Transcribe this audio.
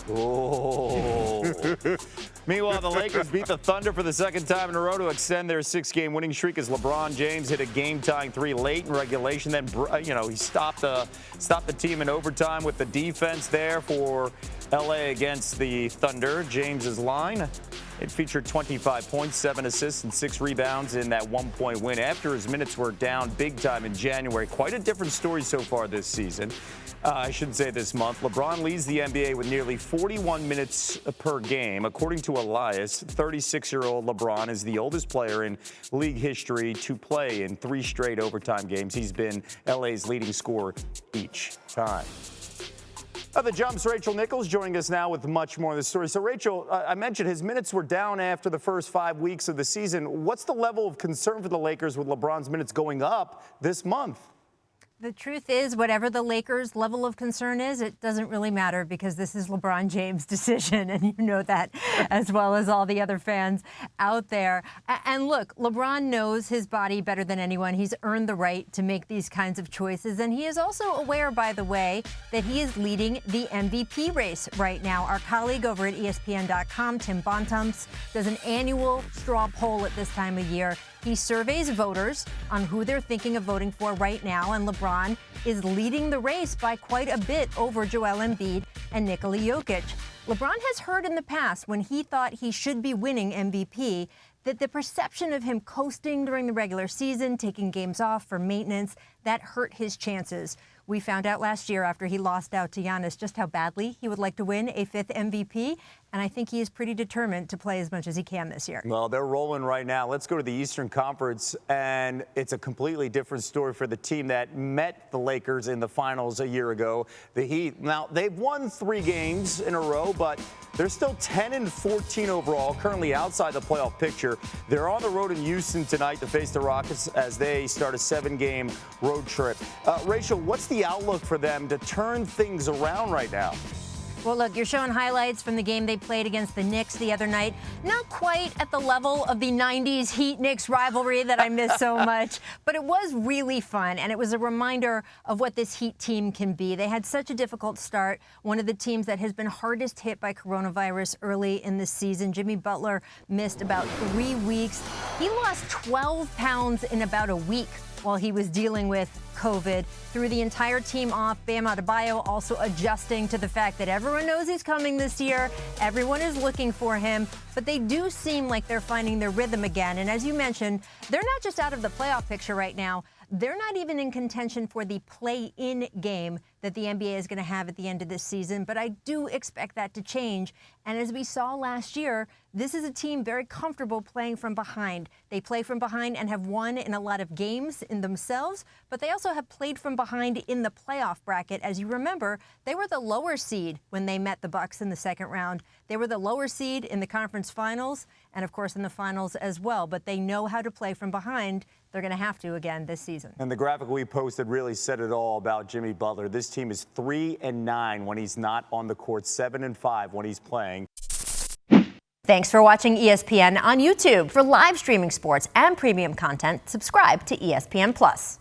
Oh. Meanwhile, the Lakers beat the Thunder for the second time in a row to extend their 6-game winning streak as LeBron James hit a game-tying three late in regulation. Then, he stopped the team in overtime with the defense there for L.A. against the Thunder. James's line, it featured 25 points, 7 assists, and 6 rebounds in that one-point win after his minutes were down big time in January. Quite a different story so far this season. I should say this month. LeBron leads the NBA with nearly 41 minutes per game. According to Elias, 36-year-old LeBron is the oldest player in league history to play in 3 straight overtime games. He's been LA's leading scorer each time. The Jump's Rachel Nichols joining us now with much more of the story. So, Rachel, I mentioned his minutes were down after the first 5 weeks of the season. What's the level of concern for the Lakers with LeBron's minutes going up this month? The truth is, whatever the Lakers' level of concern is, it doesn't really matter because this is LeBron James' decision, and you know that as well as all the other fans out there. And look, LeBron knows his body better than anyone. He's earned the right to make these kinds of choices, and he is also aware, by the way, that he is leading the MVP race right now. Our colleague over at ESPN.com, Tim Bontemps, does an annual straw poll at this time of year. He surveys voters on who they're thinking of voting for right now, and LeBron is leading the race by quite a bit over Joel Embiid and Nikola Jokic. LeBron has heard in the past when he thought he should be winning MVP that the perception of him coasting during the regular season, taking games off for maintenance, that hurt his chances. We found out last year after he lost out to Giannis just how badly he would like to win a 5th MVP, and I think he is pretty determined to play as much as he can this year. Well, they're rolling right now. Let's go to the Eastern Conference, and it's a completely different story for the team that met the Lakers in the finals a year ago, the Heat. Now, they've won 3 games in a row, but they're still 10-14 overall, currently outside the playoff picture. They're on the road in Houston tonight to face the Rockets as they start a 7-game road trip. Rachel, what's the outlook for them to turn things around right now? Well, look, you're showing highlights from the game they played against the Knicks the other night. Not quite at the level of the 90s Heat-Knicks rivalry that I miss so much, but it was really fun, and it was a reminder of what this Heat team can be. They had such a difficult start, one of the teams that has been hardest hit by coronavirus early in the season. Jimmy Butler missed about 3 weeks. He lost 12 pounds in about a week while he was dealing with COVID. Threw the entire team off. Bam Adebayo also adjusting to the fact that everyone knows he's coming this year. Everyone is looking for him, but they do seem like they're finding their rhythm again. And as you mentioned, they're not just out of the playoff picture right now. They're not even in contention for the play-in game that the NBA is going to have at the end of this season, but I do expect that to change. And as we saw last year, this is a team very comfortable playing from behind. They play from behind and have won in a lot of games in themselves, but they also have played from behind in the playoff bracket. As you remember, they were the lower seed when they met the Bucks in the second round. They were the lower seed in the conference finals and, of course, in the finals as well. But they know how to play from behind. They're going to have to again this season. And the graphic we posted really said it all about Jimmy Butler. This team is 3-9 when he's not on the court, 7-5 when he's playing. Thanks for watching ESPN on YouTube. For live streaming sports and premium content, subscribe to ESPN+.